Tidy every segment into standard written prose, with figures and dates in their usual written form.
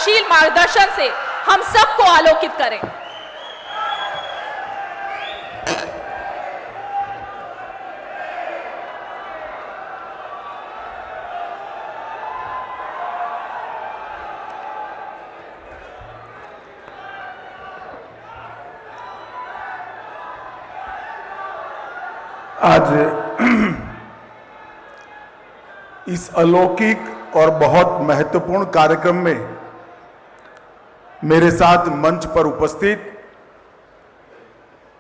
प्रभावशील मार्गदर्शन से हम सबको आलोकित करें। आज इस अलौकिक और बहुत महत्वपूर्ण कार्यक्रम में मेरे साथ मंच पर उपस्थित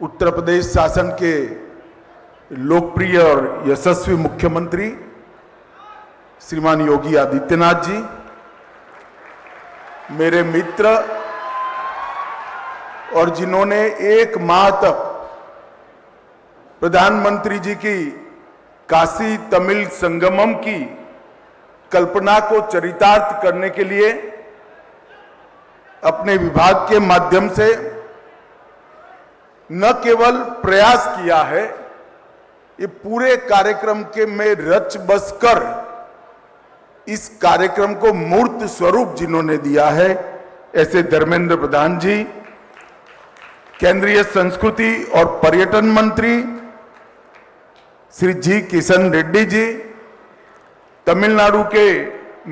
उत्तर प्रदेश शासन के लोकप्रिय और यशस्वी मुख्यमंत्री श्रीमान योगी आदित्यनाथ जी, मेरे मित्र और जिन्होंने 1 माह तक प्रधानमंत्री जी की काशी तमिल संगमम की कल्पना को चरितार्थ करने के लिए अपने विभाग के माध्यम से न केवल प्रयास किया है, ये पूरे कार्यक्रम के में रच बसकर इस कार्यक्रम को मूर्त स्वरूप जिन्होंने दिया है, ऐसे धर्मेंद्र प्रधान जी, केंद्रीय संस्कृति और पर्यटन मंत्री श्री जी किशन रेड्डी जी, तमिलनाडु के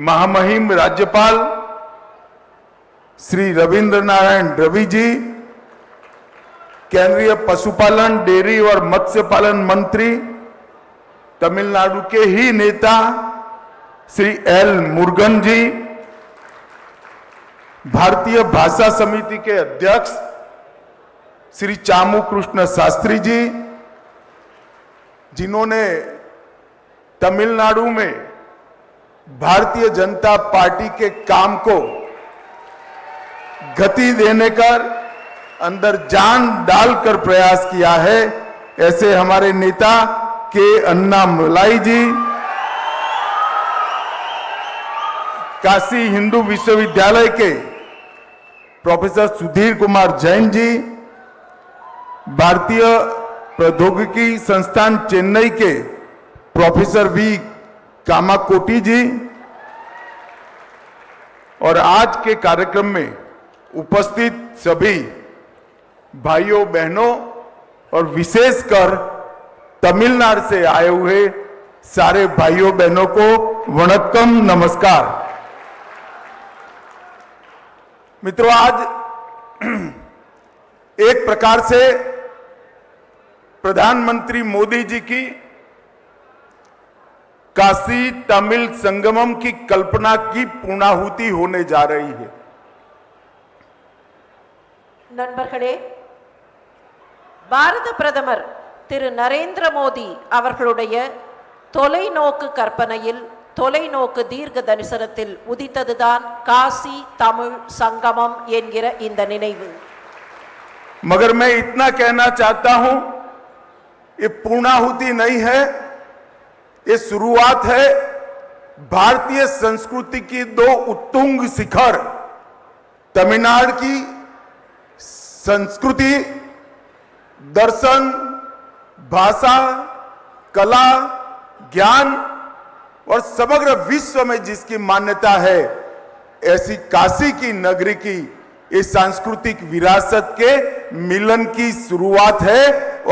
महामहिम राज्यपाल श्री रविंद्र नारायण रवि जी, केंद्रीय पशुपालन, डेयरी और मत्स्य पालन मंत्री तमिलनाडु के ही नेता श्री एल मुरुगन जी, भारतीय भाषा समिति के अध्यक्ष श्री चामू कृष्ण शास्त्री जी, जिन्होंने तमिलनाडु में भारतीय जनता पार्टी के काम को गति देने कर अंदर जान डालकर प्रयास किया है, ऐसे हमारे नेता के अन्नामलाई जी, काशी हिंदू विश्वविद्यालय के प्रोफेसर सुधीर कुमार जैन जी, भारतीय प्रौद्योगिकी संस्थान चेन्नई के प्रोफेसर वी कामाकोटी जी, और आज के कार्यक्रम में उपस्थित सभी भाइयों बहनों और विशेषकर तमिलनाडु से आए हुए सारे भाइयों बहनों को वणक्कम, नमस्कार। मित्रों, आज एक प्रकार से प्रधानमंत्री मोदी जी की काशी तमिल संगमम की कल्पना की पूर्णाहुति होने जा रही है। நண்பர்களே, பாரத பிரதமர் திரு நரேந்திர மோடி அவர்களுடைய தொலைநோக்கு கற்பனையில், தொலைநோக்கு தீர்க்க தரிசனத்தில் உதித்ததுதான் காசி தமிழ் சங்கமம் என்கிற இந்த நினைவு। मगर मैं इतना कहना चाहता हूं, ये पूर्णाहुति नहीं है, ये शुरुआत है भारतीय संस्कृति की 2 उत्तुंग शिखर, तमिलनाडु की संस्कृति, दर्शन, भाषा, कला, ज्ञान और समग्र विश्व में जिसकी मान्यता है, ऐसी काशी की नगरी की इस सांस्कृतिक विरासत के मिलन की शुरुआत है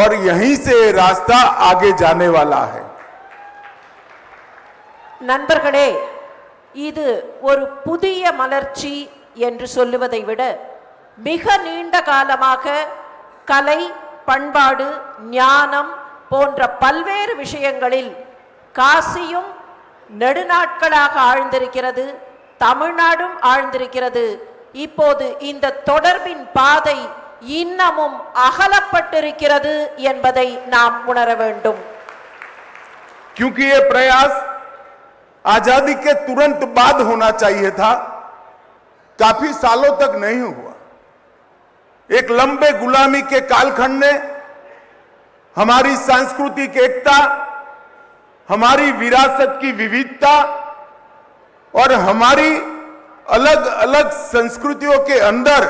और यहीं से रास्ता आगे जाने वाला है। நண்பர்களே, இது ஒரு புதிய மலர்ச்சி என்று சொல்லுவதை விட மிக நீண்ட காலமாக கலை, பண்பாடு, ஞானம் போன்ற பல்வேறு விஷயங்களில் காசியும் நெடுநாட்களாக ஆழ்ந்திருக்கிறது, தமிழ்நாடும் ஆழ்ந்திருக்கிறது। இப்போது இந்த தொடர்பின் பாதை இன்னமும் அகலப்பட்டிருக்கிறது என்பதை நாம் உணர வேண்டும்। क्योंकि ये प्रयास आजादी के तुरंत बाद होना चाहिए था, काफी सालों तक नहीं हुआ। एक लंबे गुलामी के कालखंड ने हमारी सांस्कृतिक एकता, हमारी विरासत की विविधता और हमारी अलग अलग संस्कृतियों के अंदर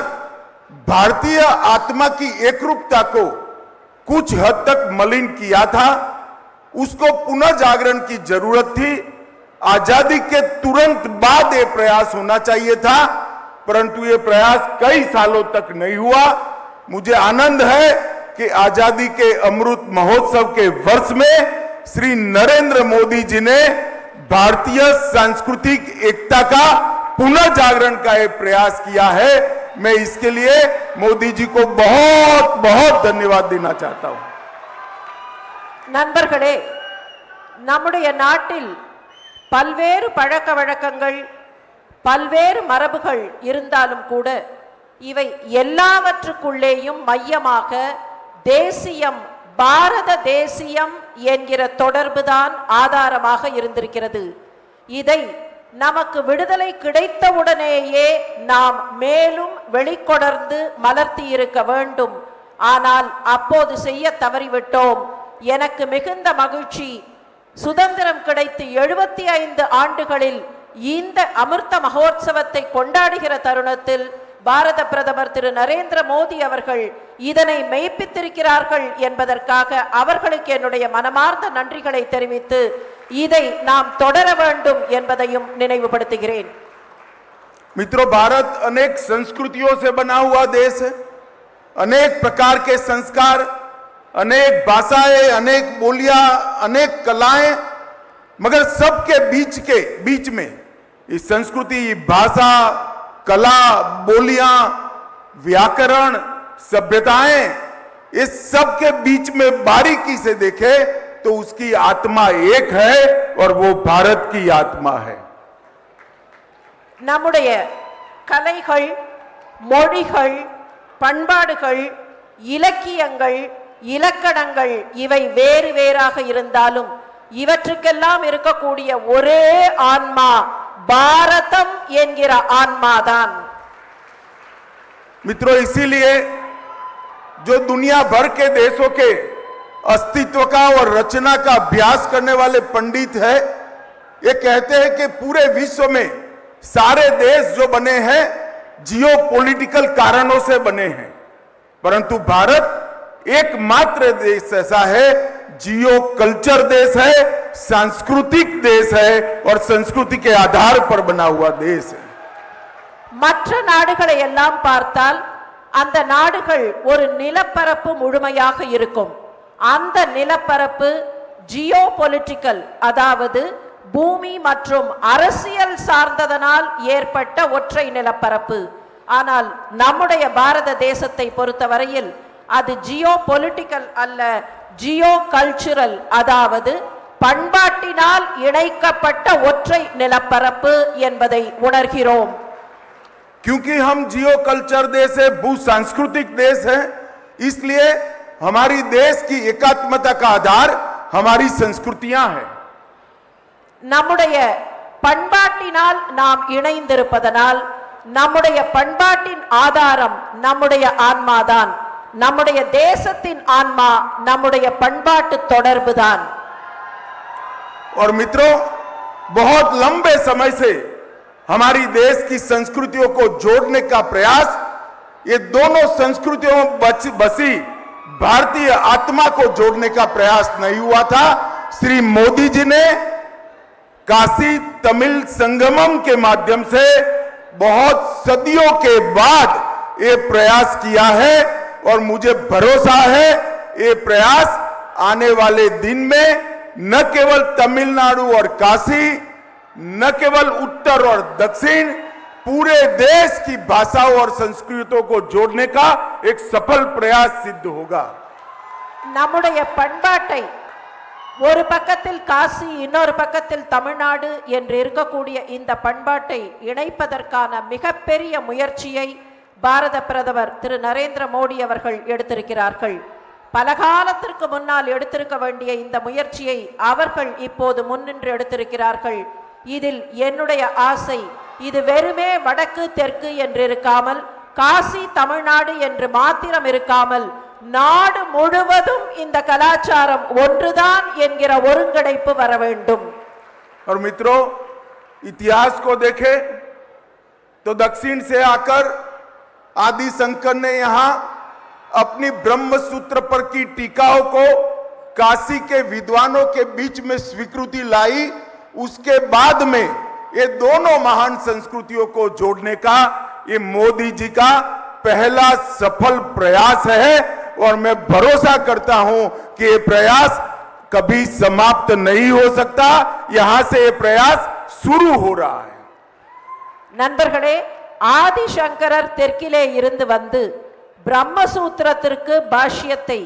भारतीय आत्मा की एकरूपता को कुछ हद तक मलिन किया था। उसको पुनः जागरण की जरूरत थी। आजादी के तुरंत बाद ये प्रयास होना चाहिए था, परंतु ये प्रयास कई सालों तक नहीं हुआ। मुझे आनंद है कि आजादी के अमृत महोत्सव के वर्ष में श्री नरेंद्र मोदी जी ने भारतीय सांस्कृतिक एकता का पुनर्जागरण का ये प्रयास किया है। मैं इसके लिए मोदी जी को बहुत बहुत धन्यवाद देना चाहता हूं। நண்பர்களே, நம்முடைய நாட்டில் பல்வேறு பழக்க வழக்கங்கள், பல்வேறு மரபுகள் இருந்தாலும் கூட இவை எல்லாவற்றுக்குள்ளேயும் மையமாக தேசியம், பாரத தேசியம் என்கிற தொடர்புதான் ஆதாரமாக இருந்திருக்கிறது. இதை நமக்கு விடுதலை கிடைத்தவுடனேயே நாம் மேலும் வெளிக்கொணர்ந்து மலர்த்தி இருக்க வேண்டும். ஆனால் அப்போது செய்ய தவறிவிட்டோம். எனக்கு மிகுந்த மகிழ்ச்சி, சுதந்திரம் கிடைத்து 75 ஆண்டுகளில் இந்த அமிர்த மகோத்சவத்தை கொண்டாடுகிற தருணத்தில் பாரத பிரதமர் திரு நரேந்திர மோடி அவர்கள் இதனை மெய்ப்பித்திருக்கிறார்கள் என்பதற்காக அவர்களுக்கு என்னுடைய மனமார்ந்த நன்றிகளை தெரிவித்து இதை நாம் தொடர வேண்டும் என்பதையும் நினைவுபடுத்துகிறேன். मित्रों, भारत अनेक संस्कृतियों से बना हुआ देश है। अनेक प्रकार के संस्कार, अनेक भाषाएं, अनेक बोलियां, अनेक कलाएं, मगर सबके बीच में इस संस्कृति, भाषा, कला, बोलियां, व्याकरण, सभ्यताएं, इस सब के बीच में बारीकी से देखे तो उसकी आत्मा एक है और वो भारत की आत्मा है। நம்முடைய கலைகள், மொழிகள், பண்பாடுகள், இலக்கியங்கள், இலக்கணங்கள் இவை வேறு வேறாக இருந்தாலும் இவற்றுக்கெல்லாம் இருக்கக்கூடிய ஒரே ஆன்மா பாரதம் என்கிற ஆன்மாதான். मित्रों, इसीलिए जो दुनिया भर के देशों के अस्तित्व का और रचना का अभ्यास करने वाले पंडित हैं, ये कहते हैं कि पूरे विश्व में सारे देश जो बने हैं जियोपॉलिटिकल कारणों से बने हैं, परंतु भारत एकमात्र देश ऐसा है, जियो कल्चर देश है, सांस्कृतिक देश है और संस्कृति के आधार पर बना हुआ देश है। மற்ற நாடுகளை எல்லாம் பார்த்தால் அந்த நாடுகள் ஒரு நிலப்பரப்பு முழுமையாக இருக்கும். அந்த நிலப்பரப்பு ஜியோபொலிட்டிக்கல், அதாவது பூமி மற்றும் அரசியல் சார்ந்ததனால் ஏற்பட்ட ஒற்றை நிலப்பரப்பு. ஆனால் நம்முடைய பாரத தேசத்தை பொறுத்தவரையில் அது ஜியோபொலிட்டிக்கல் அல்ல, ஜியோ கல்ச்சுரல், அதாவது பண்பாட்டினால் இணைக்கப்பட்ட ஒற்றை நிலப்பரப்பு என்பதை உணர்கிறோம். क्योंकि हम जियो कल्चर देश है, भू सांस्कृतिक देश है, इसलिए हमारी देश की एकात्मता का आधार हमारी संस्कृतियां हैं। நம்முடைய பண்பாட்டினால் நாம் இணைந்திருப்பதனால் நம்முடைய பண்பாட்டின் ஆதாரம் நம்முடைய ஆன்மாதான். நம்முடைய தேசத்தின் ஆன்மா நம்முடைய பண்பாட்டு தொடர்புதான். और मित्रों, बहुत लंबे समय से हमारी देश की संस्कृतियों को जोड़ने का प्रयास, ये दोनों संस्कृतियों में बसी भारतीय आत्मा को जोड़ने का प्रयास नहीं हुआ था। श्री मोदी जी ने काशी तमिल संगमम के माध्यम से बहुत सदियों के बाद ये प्रयास किया है और मुझे भरोसा है ये प्रयास आने वाले दिन में न केवल तमिलनाडु और काशी, न केवल उत्तर और दक्षिण, पूरे देश की भाषाओं और संस्कृतियों को जोड़ने का एक सफल प्रयास सिद्ध होगा। நம்முடைய பண்பாட்டை ஒரு பக்கத்தில் காசி, இன்னொரு பக்கத்தில் தமிழ்நாடு என்று இருக்கக்கூடிய இந்த பண்பாட்டை இணைப்பதற்கான மிகப்பெரிய முயற்சியை பாரத பிரதமர் திரு நரேந்திர மோடி அவர்கள் எடுத்திருக்கிறார்கள். பல காலத்திற்கு முன்னால் எடுத்திருக்க வேண்டிய இந்த முயற்சியை அவர்கள் இப்போது முன்னின்று எடுத்திருக்கிறார்கள். இதில் என்னுடைய ஆசை, இது வெறுமே வடக்கு தெற்கு என்று இருக்காமல், காசி தமிழ்நாடு என்று மாத்திரம் இருக்காமல், நாடு முழுவதும் இந்த கலாச்சாரம் ஒன்றுதான் என்கிற ஒருங்கிணைப்பு வர வேண்டும். और मित्रों, इतिहास को देखें तो दक्षिण से आकर आदि शंकर ने यहां अपनी ब्रह्म सूत्र पर की टीकाओं को काशी के विद्वानों के बीच में स्वीकृति लाई। उसके बाद में ये दोनों महान संस्कृतियों को जोड़ने का ये मोदी जी का पहला सफल प्रयास है और मैं भरोसा करता हूं कि ये प्रयास कभी समाप्त नहीं हो सकता। यहां से ये प्रयास शुरू हो रहा है। நண்பர்களே, ஆதிசங்கரர் தெற்கிலே இருந்து வந்து பிரம்மசூத்திரத்திற்கு பாஷ்யத்தை